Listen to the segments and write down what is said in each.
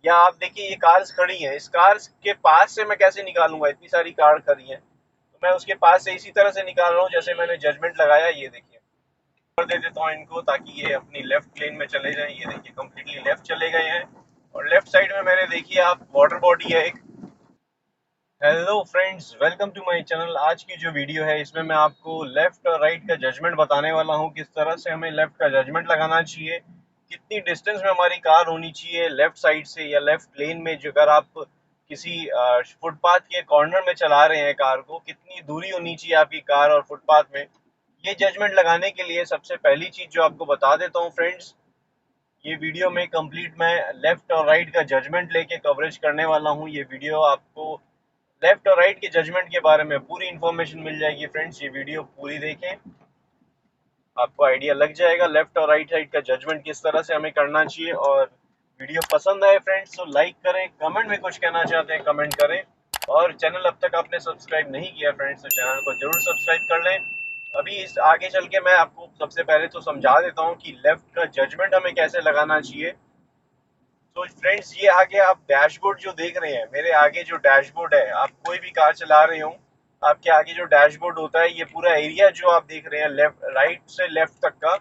या आप देखिए ये कार्स खड़ी हैं, इस कार्स के पास से मैं कैसे निकालूंगा, इतनी सारी कार खड़ी हैं तो मैं उसके पास से इसी तरह से निकाल रहा हूँ जैसे मैंने जजमेंट लगाया। ये देखिए कर दे देता हूँ इनको ताकि ये अपनी लेफ्ट लेन में चले जाएं। ये देखिए कम्प्लीटली लेफ्ट चले गए हैं और लेफ्ट साइड में मैंने देखिए आप वाटर बॉडी है एक। Hello friends, welcome to my channel. आज की जो वीडियो है इसमें मैं आपको लेफ्ट और राइट का जजमेंट बताने वाला हूँ, किस तरह से हमें लेफ्ट का जजमेंट लगाना चाहिए, कितनी डिस्टेंस में हमारी कार होनी चाहिए लेफ्ट साइड से या लेफ्ट लेन में। जो अगर आप किसी फुटपाथ के कॉर्नर में चला रहे हैं कार को, कितनी दूरी होनी चाहिए आपकी कार और फुटपाथ में। ये जजमेंट लगाने के लिए सबसे पहली चीज जो आपको बता देता हूँ फ्रेंड्स, ये वीडियो में कंप्लीट मैं लेफ्ट और राइट का जजमेंट लेके कवरेज करने वाला हूँ। ये वीडियो आपको लेफ्ट और राइट के जजमेंट के बारे में पूरी इन्फॉर्मेशन मिल जाएगी फ्रेंड्स। ये वीडियो पूरी देखें, आपको आइडिया लग जाएगा लेफ्ट और राइट साइड का जजमेंट किस तरह से हमें करना चाहिए। और वीडियो पसंद आए फ्रेंड्स तो लाइक करें, कमेंट में कुछ कहना चाहते हैं कमेंट करें, और चैनल अब तक आपने सब्सक्राइब नहीं किया फ्रेंड्स तो चैनल को जरूर सब्सक्राइब कर लें। अभी इस आगे चल के मैं आपको सबसे पहले तो समझा देता हूँ कि लेफ्ट का जजमेंट हमें कैसे लगाना चाहिए। तो फ्रेंड्स ये आगे आप डैशबोर्ड जो देख रहे हैं, मेरे आगे जो डैशबोर्ड है, आप कोई भी कार चला रहे हो आपके आगे जो डैशबोर्ड होता है, ये पूरा एरिया जो आप देख रहे हैं लेफ्ट राइट से लेफ्ट तक का,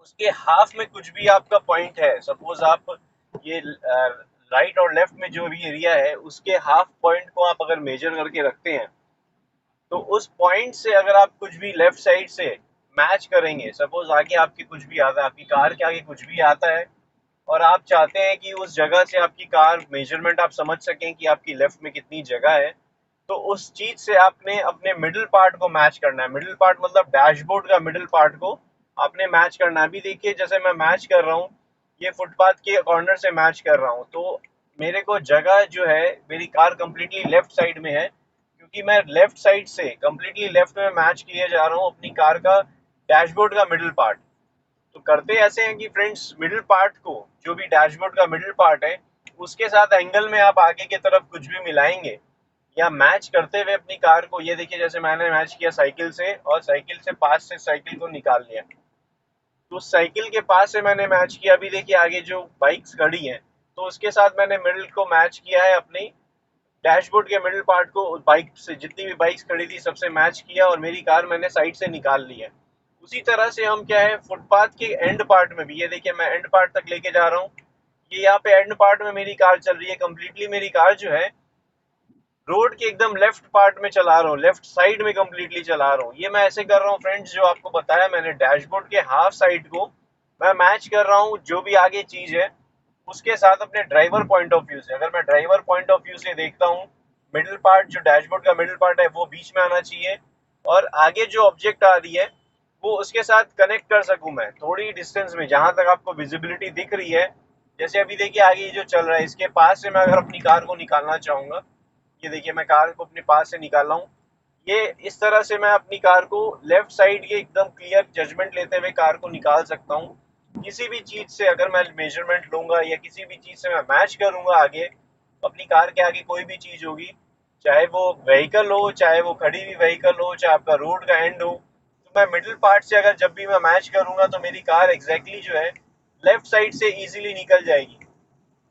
उसके हाफ में कुछ भी आपका पॉइंट है, सपोज आप ये राइट और लेफ्ट में जो भी एरिया है उसके हाफ पॉइंट को आप अगर मेजर करके रखते हैं तो उस पॉइंट से अगर आप कुछ भी लेफ्ट साइड से मैच करेंगे, सपोज आगे आपके कुछ भी आता है, आपकी कार के आगे कुछ भी आता है और आप चाहते हैं कि उस जगह से आपकी कार मेजरमेंट आप समझ सकें कि आपकी लेफ्ट में कितनी जगह है, तो उस चीज से आपने अपने मिडिल पार्ट को मैच करना है। मिडिल पार्ट मतलब डैशबोर्ड का मिडिल पार्ट को आपने मैच करना है। अभी देखिए जैसे मैं मैच कर रहा हूँ, ये फुटपाथ के कॉर्नर से मैच कर रहा हूँ, तो मेरे को जगह जो है, मेरी कार कम्प्लीटली लेफ्ट साइड में है क्योंकि मैं लेफ्ट साइड से कम्प्लीटली लेफ्ट में मैच किए जा रहा हूँ अपनी कार का डैशबोर्ड का मिडिल पार्ट। तो करते ऐसे हैं कि फ्रेंड्स मिडिल पार्ट को, जो भी डैशबोर्ड का मिडिल पार्ट है, उसके साथ एंगल में आप आगे की तरफ कुछ भी मिलाएंगे या मैच करते हुए अपनी कार को, ये देखिए जैसे मैंने मैच किया साइकिल से और साइकिल से पास से साइकिल को निकाल लिया, तो साइकिल के पास से मैंने मैच किया। अभी देखिए आगे जो बाइक्स खड़ी हैं तो उसके साथ मैंने मिडिल को मैच किया है, अपनी डैशबोर्ड के मिडिल पार्ट को बाइक से, जितनी भी बाइक्स खड़ी थी सबसे मैच किया और मेरी कार मैंने साइड से निकाल ली है। उसी तरह से हम क्या है फुटपाथ के एंड पार्ट में भी, ये देखिए मैं एंड पार्ट तक लेके जा रहा हूँ, ये यहाँ पे एंड पार्ट में मेरी कार चल रही है कम्प्लीटली। मेरी कार जो है रोड के एकदम लेफ्ट पार्ट में चला रहा हूँ, लेफ्ट साइड में कम्प्लीटली चला रहा हूँ। ये मैं ऐसे कर रहा हूँ फ्रेंड्स, जो आपको बताया मैंने, डैशबोर्ड के हाफ साइड को मैं मैच कर रहा हूँ जो भी आगे चीज है उसके साथ अपने ड्राइवर पॉइंट ऑफ व्यू से। अगर मैं ड्राइवर पॉइंट ऑफ व्यू से देखता हूँ, मिडिल पार्ट जो डैशबोर्ड का मिडिल पार्ट है वो बीच में आना चाहिए और आगे जो ऑब्जेक्ट आ रही है वो उसके साथ कनेक्ट कर सकूं मैं थोड़ी डिस्टेंस में, जहां तक आपको विजिबिलिटी दिख रही है। जैसे अभी देखिए आगे ये जो चल रहा है इसके पास से मैं अगर अपनी कार को निकालना चाहूंगा, ये देखिए मैं कार को अपने पास से निकाल रहा हूँ, ये इस तरह से मैं अपनी कार को लेफ्ट साइड के एकदम क्लियर जजमेंट लेते हुए कार को निकाल सकता हूँ। किसी भी चीज से अगर मैं मेजरमेंट लूंगा या किसी भी चीज से मैं मैच करूंगा आगे, अपनी कार के आगे कोई भी चीज होगी, चाहे वो व्हीकल हो, चाहे वो खड़ी हुई व्हीकल हो, चाहे आपका रोड का एंड हो, तो मैं मिडिल पार्ट से अगर जब भी मैं मैच करूंगा तो मेरी कार एग्जैक्टली जो है लेफ्ट साइड से इजीली निकल जाएगी।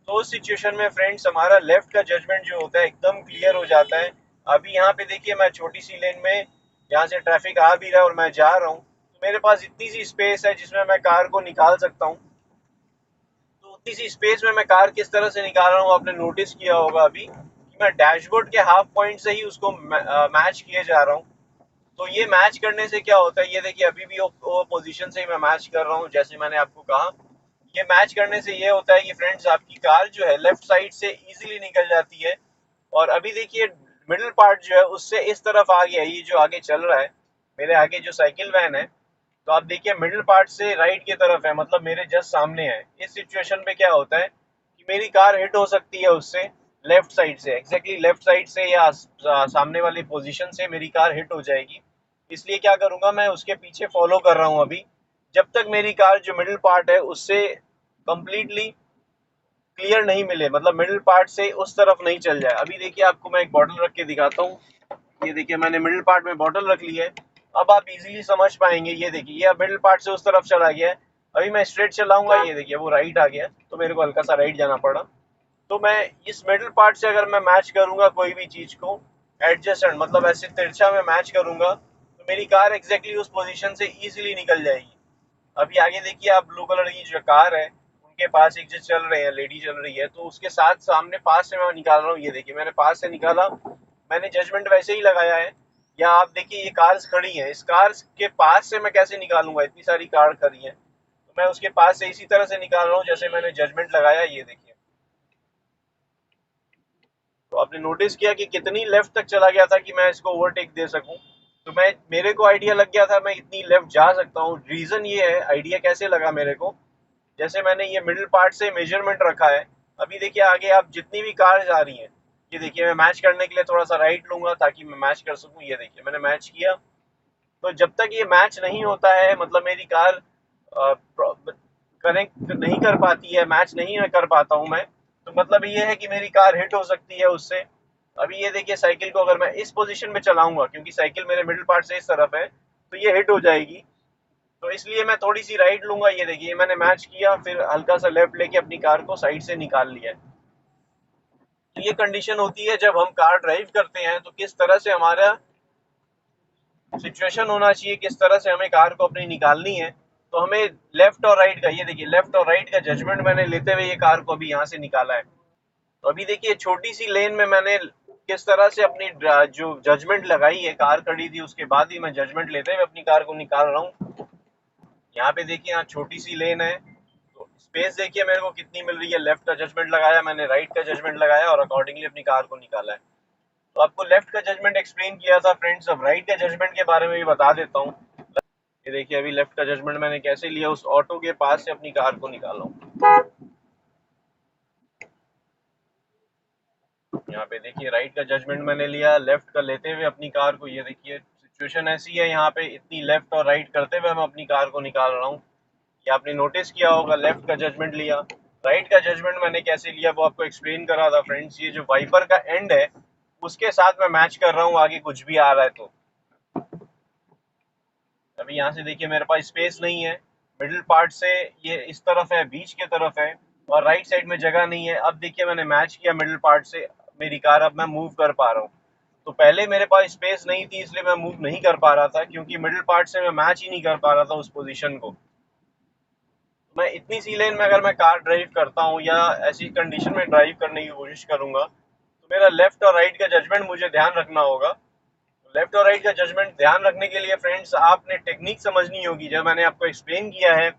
तो उस सिचुएशन में फ्रेंड्स हमारा लेफ्ट का जजमेंट जो होता है एकदम क्लियर हो जाता है। अभी यहाँ पे देखिए मैं छोटी सी लेन में, यहाँ से ट्रैफिक आ भी रहा है और मैं जा रहा हूँ, तो मेरे पास इतनी सी स्पेस है जिसमें मैं कार को निकाल सकता हूँ। तो उतनी सी स्पेस में मैं कार किस तरह से निकाल रहा हूँ आपने नोटिस किया होगा अभी कि मैं डैशबोर्ड के हाफ पॉइंट से ही उसको मैच किए जा रहा हूँ। तो ये मैच करने से क्या होता है, ये देखिए अभी भी वो पोजीशन से ही मैं मैच कर रहा हूँ जैसे मैंने आपको कहा। ये मैच करने से ये होता है कि फ्रेंड्स आपकी कार जो है लेफ्ट साइड से इजीली निकल जाती है। और अभी देखिए मिडिल पार्ट जो है उससे इस तरफ आ गया, ये जो आगे चल रहा है, मेरे आगे जो साइकिल वैन है, तो आप देखिए मिडिल पार्ट से राइट की तरफ है, मतलब मेरे जस्ट सामने है। इस सिचुएशन पे क्या होता है कि मेरी कार हिट हो सकती है उससे लेफ्ट साइड से, एग्जैक्टली लेफ्ट साइड से या सामने वाली पोजीशन से मेरी कार हिट हो जाएगी। इसलिए क्या करूंगा, मैं उसके पीछे फॉलो कर रहा हूँ अभी, जब तक मेरी कार जो मिडिल पार्ट है उससे कंप्लीटली क्लियर नहीं मिले, मतलब मिडिल पार्ट से उस तरफ नहीं चल जाए। अभी देखिए आपको मैं एक बॉटल रख के दिखाता हूँ, ये देखिए मैंने मिडिल पार्ट में बॉटल रख ली है। अब आप इजीली समझ पाएंगे, ये देखिए ये मिडिल पार्ट से उस तरफ चला गया है। अभी मैं स्ट्रेट चलाऊंगा, ये देखिए वो राइट आ गया, तो मेरे को हल्का सा राइट जाना पड़ा। तो मैं इस मिडिल पार्ट से अगर मैं मैच करूंगा कोई भी चीज को एडजेसेंट, मतलब ऐसे तिरछा में मैच करूंगा, तो मेरी कार एग्जैक्टली उस पोजीशन से इजीली निकल जाएगी। अभी आगे देखिए आप, ब्लू कलर की जो कार है उनके पास एक जो चल रहे हैं, लेडी चल रही है, तो उसके साथ सामने पास से मैं निकाल रहा हूँ। ये देखिए मैंने पास से निकाला, मैंने जजमेंट वैसे ही लगाया है। या आप देखिए ये कार्स खड़ी हैं, इस कार्स के पास से मैं कैसे निकालूंगा, इतनी सारी कार खड़ी हैं, तो मैं उसके पास से इसी तरह से निकाल रहा हूँ जैसे मैंने जजमेंट लगाया। ये देखिए, तो आपने नोटिस किया कि कितनी लेफ्ट तक चला गया था कि मैं इसको ओवरटेक दे सकूं। तो मैं, मेरे को आइडिया लग गया था मैं इतनी लेफ्ट जा सकता हूँ। रीजन ये है, आइडिया कैसे लगा मेरे को, जैसे मैंने ये मिडिल पार्ट से मेजरमेंट रखा है। अभी देखिए आगे आप जितनी भी कार जा रही हैं, ये देखिए मैं मैच करने के लिए थोड़ा सा राइट लूंगा ताकि मैं मैच कर सकूं। ये देखिए मैंने मैच किया। तो जब तक ये मैच नहीं होता है, मतलब मेरी कार कनेक्ट नहीं कर पाती है, मैच नहीं कर पाता हूँ मैं, तो मतलब ये है कि मेरी कार हिट हो सकती है उससे। अभी ये देखिए साइकिल को अगर मैं इस पोजीशन में चलाऊंगा, क्योंकि साइकिल मेरे मिडिल पार्ट से इस तरफ है, तो ये हिट हो जाएगी। तो इसलिए मैं थोड़ी सी राइट लूंगा। ये देखिए मैंने मैच किया, फिर हल्का सा लेफ्ट लेके अपनी कार को साइड से निकाल लिया। तो ये कंडीशन होती है जब हम कार ड्राइव करते हैं, तो किस तरह से हमारा सिचुएशन होना चाहिए, किस तरह से हमें कार को अपनी निकालनी है। तो हमें लेफ्ट और राइट का, ये देखिए लेफ्ट और राइट का जजमेंट मैंने लेते हुए ये कार को अभी यहाँ से निकाला है। तो अभी देखिए छोटी सी लेन में मैंने किस तरह से अपनी जो जजमेंट लगाई है, कार खड़ी थी उसके बाद ही मैं जजमेंट लेते हुए अपनी कार को निकाल रहा हूँ। यहाँ पे देखिए यहाँ छोटी सी लेन है, तो स्पेस देखिए मेरे को कितनी मिल रही है। लेफ्ट का जजमेंट लगाया मैंने, राइट का जजमेंट लगाया और अकॉर्डिंगली अपनी कार को निकाला है। तो आपको लेफ्ट का जजमेंट एक्सप्लेन किया था फ्रेंड्स, अब राइट का जजमेंट के बारे में भी बता देता हूँ। ये देखिए अभी लेफ्ट का जजमेंट मैंने कैसे लिया, उस ऑटो के पास से अपनी कार को निकाला हूँ। यहाँ पे देखिए राइट का जजमेंट मैंने लिया, लेफ्ट का लेते हुए अपनी कार को, ये देखिए सिचुएशन ऐसी है यहाँ पे, इतनी लेफ्ट और राइट करते हुए मैं अपनी कार को निकाल रहा हूँ। ये आपने नोटिस किया होगा, लेफ्ट का जजमेंट लिया। राइट का जजमेंट मैंने कैसे लिया वो आपको एक्सप्लेन करा था फ्रेंड्स। ये जो वाइपर का एंड है उसके साथ मैं मैच कर रहा हूँ, आगे कुछ भी आ रहा है तो। अभी यहाँ से देखिए मेरे पास स्पेस नहीं है, मिडिल पार्ट से ये इस तरफ है, बीच के तरफ है, और राइट साइड में जगह नहीं है। अब देखिए मैंने मैच किया मिडिल पार्ट से मेरी कार, अब मैं मूव कर पा रहा हूँ। तो पहले मेरे पास स्पेस नहीं थी इसलिए मैं मूव नहीं कर पा रहा था, क्योंकि मिडिल पार्ट से मैं मैच ही नहीं कर पा रहा था उस पोजीशन को। मैं इतनी सी लेन में अगर मैं कार ड्राइव करता हूँ या ऐसी कंडीशन में ड्राइव करने की कोशिश करूंगा, तो मेरा लेफ्ट और राइट का जजमेंट मुझे ध्यान रखना होगा। लेफ्ट और राइट का जजमेंट ध्यान रखने के लिए फ्रेंड्स आपने टेक्निक समझनी होगी, जब मैंने आपको एक्सप्लेन किया है।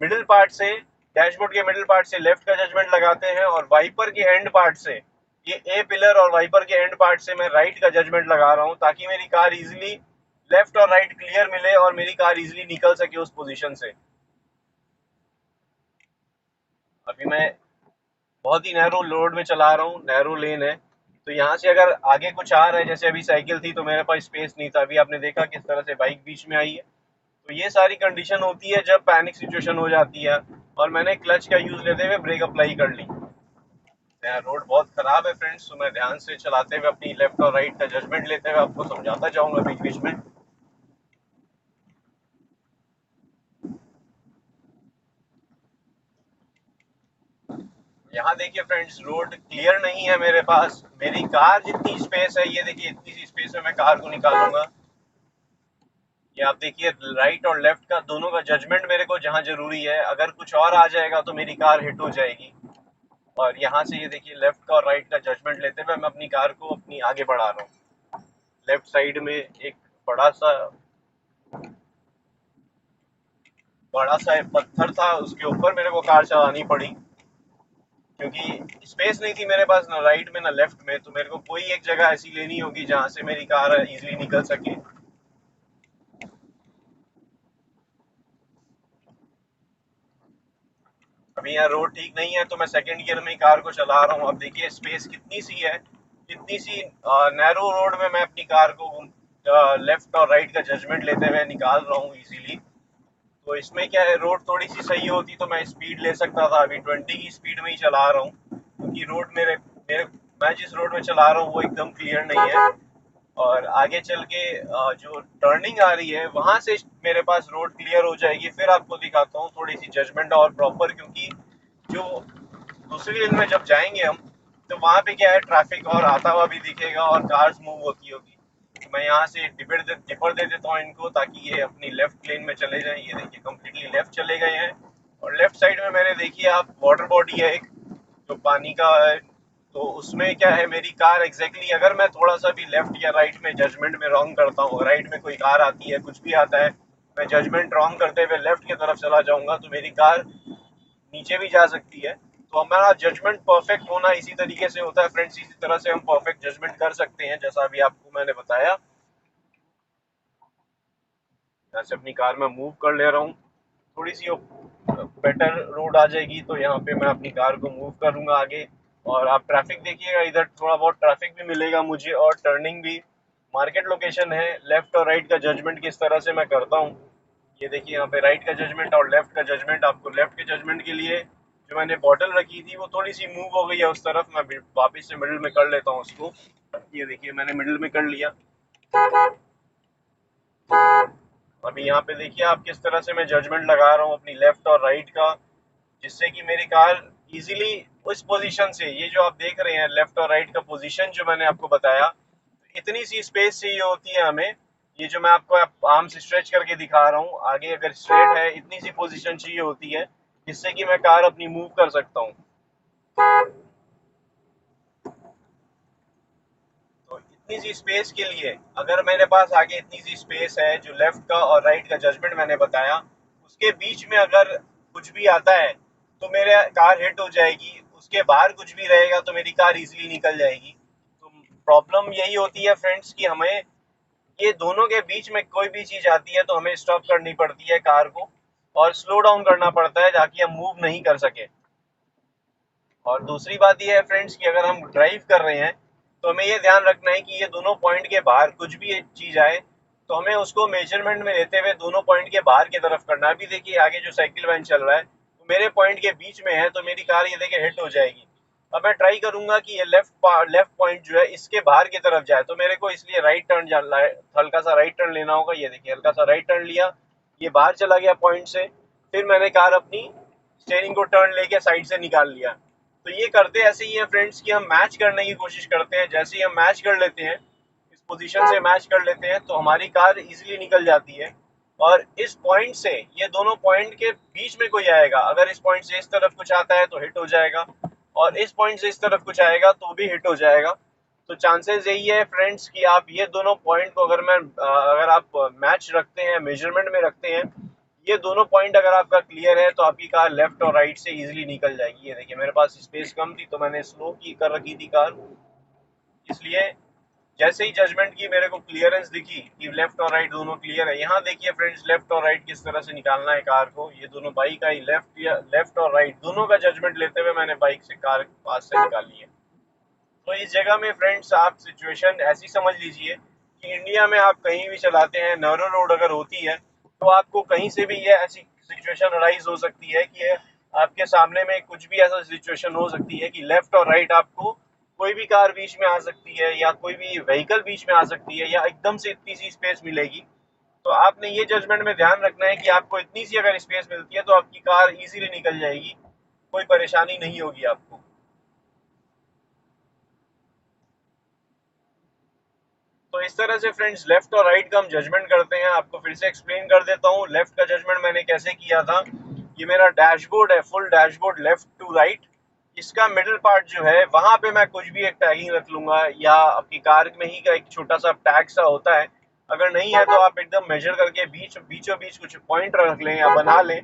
मिडिल पार्ट से, डैशबोर्ड के मिडिल पार्ट से लेफ्ट का जजमेंट लगाते हैं, और वाइपर के एंड पार्ट से, ये ए पिलर और वाइपर के एंड पार्ट से मैं राइट का जजमेंट लगा रहा हूँ, ताकि मेरी कार इजिली लेफ्ट और राइट क्लियर मिले और मेरी कार इजिली निकल सके उस पोजिशन से। अभी मैं बहुत ही नैरो रोड में चला रहा हूँ, नैरो लेन है, तो यहाँ से अगर आगे कुछ आ रहा है, जैसे अभी साइकिल थी तो मेरे पास स्पेस नहीं था, अभी आपने देखा किस तरह से बाइक बीच में आई है। तो ये सारी कंडीशन होती है जब पैनिक सिचुएशन हो जाती है, और मैंने क्लच का यूज लेते हुए ब्रेक अप्लाई कर ली। यहाँ रोड बहुत खराब है फ्रेंड्स, तो मैं ध्यान से चलाते हुए अपनी लेफ्ट और राइट का जजमेंट लेते हुए आपको समझाता जाऊंगा बीच बीच में। यहाँ देखिए फ्रेंड्स रोड क्लियर नहीं है मेरे पास, मेरी कार जितनी स्पेस है, ये देखिए इतनी सी स्पेस में मैं कार को निकालूंगा। ये आप देखिए राइट और लेफ्ट का दोनों का जजमेंट मेरे को जहाँ जरूरी है, अगर कुछ और आ जाएगा तो मेरी कार हिट हो जाएगी। और यहाँ से ये देखिए लेफ्ट का और राइट का जजमेंट लेते हुए मैं अपनी कार को अपनी आगे बढ़ा रहा हूँ। लेफ्ट साइड में एक बड़ा सा पत्थर था, उसके ऊपर मेरे को कार चलानी पड़ी, क्योंकि स्पेस नहीं थी मेरे पास, ना राइट में ना लेफ्ट में। तो मेरे को कोई एक जगह ऐसी लेनी होगी जहाँ से मेरी कार इजीली निकल सके। अभी यहाँ रोड ठीक नहीं है तो मैं सेकंड गियर में ही कार को चला रहा हूँ। अब देखिए स्पेस कितनी सी है, कितनी सी नैरो रोड में मैं अपनी कार को लेफ्ट और राइट का जजमेंट लेते हुए निकाल रहा हूँ इजीली। तो इसमें क्या है, रोड थोड़ी सी सही होती तो मैं स्पीड ले सकता था, अभी 20 की स्पीड में ही चला रहा हूँ, क्योंकि रोड मेरे मेरे मैं जिस रोड में चला रहा हूँ वो एकदम क्लियर नहीं है। और आगे चल के जो टर्निंग आ रही है वहां से मेरे पास रोड क्लियर हो जाएगी, फिर आपको दिखाता हूँ थोड़ी सी जजमेंट और प्रॉपर, क्योंकि जो दूसरी लेन में जब जाएंगे हम, तो वहाँ पे क्या है, ट्रैफिक और आता हुआ भी दिखेगा और कार्स मूव होती होगी। तो मैं यहाँ से टिपर दे देता हूँ इनको, ताकि ये अपनी लेफ्ट लेन में चले जाएं। ये देखिए कम्प्लीटली लेफ्ट चले गए हैं। और लेफ्ट साइड में मैंने देखिए आप वाटर बॉडी है एक, जो पानी का है। तो उसमें क्या है, मेरी कार एग्जैक्टली अगर मैं थोड़ा सा भी लेफ्ट या राइट में जजमेंट में रॉन्ग करता हूँ, राइट में कोई कार आती है, कुछ भी आता है, मैं जजमेंट रॉन्ग करते हुए लेफ्ट की तरफ चला जाऊंगा, तो मेरी कार नीचे भी जा सकती है। तो हमारा जजमेंट परफेक्ट होना इसी तरीके से होता है फ्रेंड्स। इसी तरह से हम परफेक्ट जजमेंट कर सकते हैं, जैसा अभी आपको मैंने बताया। यहाँ से अपनी कार में मूव कर ले रहा हूँ। थोड़ी सी बेटर रोड आ जाएगी तो यहाँ पे मैं अपनी कार को मूव करूंगा आगे। और आप ट्रैफिक देखिएगा, इधर थोड़ा बहुत ट्रैफिक भी मिलेगा मुझे, और टर्निंग भी। मार्केट लोकेशन है, लेफ्ट और राइट का जजमेंट किस तरह से मैं करता हूँ। ये देखिए यहाँ पे राइट का जजमेंट और लेफ्ट का जजमेंट। आपको लेफ्ट के जजमेंट के लिए जो मैंने बॉटल रखी थी वो थोड़ी सी मूव हो गई है उस तरफ, मैं वापस से मिडिल में कर लेता हूँ उसको। ये देखिए मैंने मिडिल में कर लिया। अभी यहाँ पे देखिए आप किस तरह से मैं जजमेंट लगा रहा हूँ अपनी लेफ्ट और राइट का, जिससे कि मेरी कार इजीली उस पोजीशन से, ये जो आप देख रहे हैं लेफ्ट और राइट का पोजीशन जो मैंने आपको बताया, इतनी सी स्पेस चाहिए होती है हमें। ये जो मैं आपको आर्म से स्ट्रेच करके दिखा रहा हूँ, आगे अगर स्ट्रेट है, इतनी सी पोजीशन चाहिए होती है जिससे कि मैं कार अपनी मूव कर सकता हूँ। तो इतनी सी स्पेस के लिए, अगर मेरे पास आगे इतनी सी स्पेस है, जो लेफ्ट का और राइट का जजमेंट मैंने बताया, उसके बीच में अगर कुछ भी आता है तो मेरे कार हिट हो जाएगी। उसके बाहर कुछ भी रहेगा तो मेरी कार इजीली निकल जाएगी। तो प्रॉब्लम यही होती है फ्रेंड्स कि हमें ये दोनों के बीच में कोई भी चीज आती है तो हमें स्टॉप करनी पड़ती है कार को, और स्लो डाउन करना पड़ता है ताकि हम मूव नहीं कर सके। और दूसरी बात ये है फ्रेंड्स कि अगर हम ड्राइव कर रहे हैं तो हमें ये ध्यान रखना है कि ये दोनों पॉइंट के बाहर कुछ भी चीज आए तो हमें उसको मेजरमेंट में लेते हुए दोनों पॉइंट के बाहर की तरफ करना है। अभी देखिए आगे जो साइकिल वैन चल रहा है वो मेरे पॉइंट के बीच में है, तो मेरी कार ये देखिए हिट हो जाएगी। अब मैं ट्राई करूंगा कि ये लेफ्ट पॉइंट जो है इसके बाहर की तरफ जाए, तो मेरे को इसलिए राइट टर्न जाना है, हल्का सा राइट टर्न लेना होगा। ये देखिए हल्का सा राइट टर्न लिया, ये बाहर चला गया पॉइंट से। फिर मैंने कार अपनी स्टेयरिंग को टर्न लेके साइड से निकाल लिया। तो ये करते ऐसे ही है फ्रेंड्स कि हम मैच करने की कोशिश करते हैं। जैसे ही हम मैच कर लेते हैं, इस पोजीशन से मैच कर लेते हैं, तो हमारी कार इजीली निकल जाती है। और इस पॉइंट से, ये दोनों पॉइंट के बीच में कोई आएगा, अगर इस पॉइंट से इस तरफ कुछ आता है तो हिट हो जाएगा, और इस पॉइंट से इस तरफ कुछ आएगा तो भी हिट हो जाएगा। तो चांसेस यही है फ्रेंड्स कि आप ये दोनों पॉइंट को अगर आप मैच रखते हैं, मेजरमेंट में रखते हैं, ये दोनों पॉइंट अगर आपका क्लियर है तो आपकी कार लेफ्ट और राइट से इजीली निकल जाएगी। ये देखिए मेरे पास स्पेस कम थी तो मैंने स्लो की कर रखी थी कार, इसलिए जैसे ही जजमेंट की मेरे को क्लियरेंस दिखी कि लेफ्ट और राइट दोनों क्लियर है। यहाँ देखिए फ्रेंड्स लेफ्ट और राइट किस तरह से निकालना है कार को। ये दोनों बाइक का ही लेफ्ट और राइट दोनों का जजमेंट लेते हुए मैंने बाइक से कार पास से निकाली है। तो इस जगह में फ्रेंड्स आप सिचुएशन ऐसी समझ लीजिए कि इंडिया में आप कहीं भी चलाते हैं, नैरो रोड अगर होती है तो आपको कहीं से भी ये ऐसी सिचुएशन अराइज हो सकती है कि आपके सामने में कुछ भी ऐसा सिचुएशन हो सकती है कि लेफ्ट और राइट आपको कोई भी कार बीच में आ सकती है, या कोई भी व्हीकल बीच में आ सकती है, या एकदम से इतनी सी स्पेस मिलेगी। तो आपने ये जजमेंट में ध्यान रखना है कि आपको इतनी सी अगर स्पेस मिलती है तो आपकी कार इजीली निकल जाएगी, कोई परेशानी नहीं होगी आपको। तो इस तरह से फ्रेंड्स लेफ्ट और राइट का हम जजमेंट करते हैं। आपको फिर से एक्सप्लेन कर देता हूँ लेफ्ट का जजमेंट मैंने कैसे किया था। ये मेरा डैशबोर्ड है, full dashboard left to right. इसका मिडिल पार्ट जो है वहां पे मैं कुछ भी एक टैगिंग रख लूंगा, या आपकी कार में ही का एक छोटा सा टैग सा होता है। अगर नहीं है तो आप एकदम मेजर करके बीचों बीच कुछ पॉइंट रख लें या बना लें।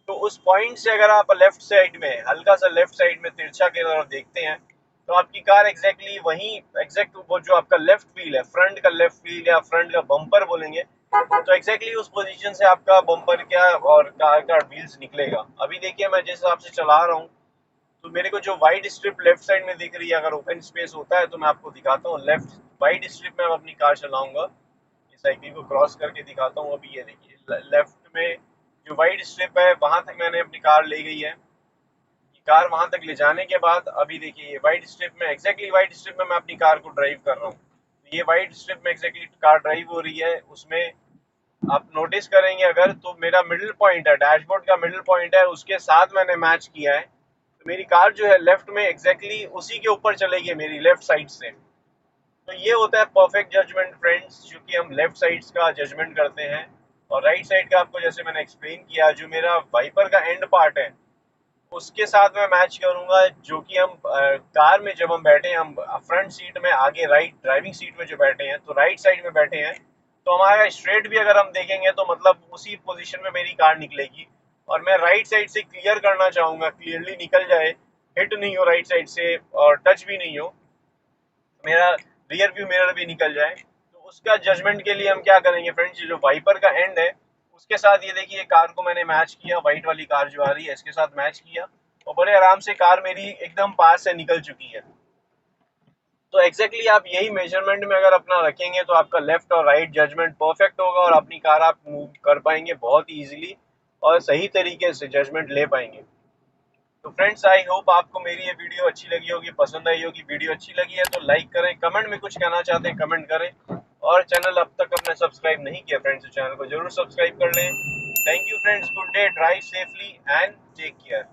तो उस पॉइंट से अगर आप लेफ्ट साइड में, हल्का सा लेफ्ट साइड में तिरछा की तरफ देखते हैं, तो आपकी कार एग्जैक्टली वही, एग्जैक्ट वो जो आपका लेफ्ट व्हील है, फ्रंट का लेफ्ट व्हील या फ्रंट का बम्पर बोलेंगे, तो एग्जैक्टली उस पोजीशन से आपका बम्पर क्या और कार का व्हील्स निकलेगा। अभी देखिए मैं जिस हिसाब से चला रहा हूँ, तो मेरे को जो वाइट स्ट्रिप लेफ्ट साइड में दिख रही है, अगर ओपन स्पेस होता है तो मैं आपको दिखाता हूँ। लेफ्ट वाइट स्ट्रिप में मैं अपनी कार चलाऊंगा, ये साइकिल को क्रॉस करके दिखाता हूँ। अभी ये देखिए लेफ्ट में जो वाइट स्ट्रिप है वहां तक मैंने अपनी कार ले गई है। कार वहां तक ले जाने के बाद अभी देखिए ये वाइट स्ट्रिप में, एग्जैक्टली वाइट स्ट्रिप में मैं अपनी कार को ड्राइव कर रहा हूँ। तो ये वाइट स्ट्रिप में एग्जैक्टली कार ड्राइव हो रही है। उसमें आप नोटिस करेंगे अगर, तो मेरा मिडिल पॉइंट है, डैशबोर्ड का मिडिल पॉइंट है, उसके साथ मैंने मैच किया है। तो मेरी कार जो है लेफ्ट में एग्जैक्टली उसी के ऊपर चलेगी मेरी लेफ्ट साइड से। तो ये होता है परफेक्ट जजमेंट फ्रेंड्स, क्योंकि हम लेफ्ट साइड का जजमेंट करते हैं। और राइट साइड का आपको जैसे मैंने एक्सप्लेन किया, जो मेरा वाइपर का एंड पार्ट है उसके साथ मैं मैच करूंगा, जो कि हम कार में जब हम बैठे हैं, हम फ्रंट सीट में आगे राइट ड्राइविंग सीट में जो बैठे हैं तो राइट साइड में बैठे हैं, तो हमारा स्ट्रेट भी अगर हम देखेंगे तो मतलब उसी पोजीशन में मेरी कार निकलेगी। और मैं राइट साइड से क्लियर करना चाहूंगा, क्लियरली निकल जाए, हिट नहीं हो राइट साइड से और टच भी नहीं हो, मेरा रियर व्यू मिरर भी निकल जाए। तो उसका जजमेंट के लिए हम क्या करेंगे फ्रेंड्स, जो वाइपर का एंड है उसके साथ ये देखिए कार को मैंने मैच किया, व्हाइट वाली कार जो आ रही है इसके साथ मैच किया और बड़े आराम से कार मेरी एकदम पास से निकल चुकी है। तो एग्जैक्टली आप यही मेजरमेंट में अगर अपना रखेंगे तो आपका लेफ्ट और राइट जजमेंट परफेक्ट होगा और अपनी कार आप मूव कर पाएंगे बहुत इजीली और सही तरीके से जजमेंट ले पाएंगे। तो फ्रेंड्स आई होप आपको मेरी ये वीडियो अच्छी लगी होगी, पसंद आई होगी। वीडियो अच्छी लगी है तो लाइक करें, कमेंट में कुछ कहना चाहते हैं कमेंट करें, और चैनल अब तक अपने सब्सक्राइब नहीं किया फ्रेंड्स तो चैनल को जरूर सब्सक्राइब कर लें। Thank you friends, good day, drive safely and take care.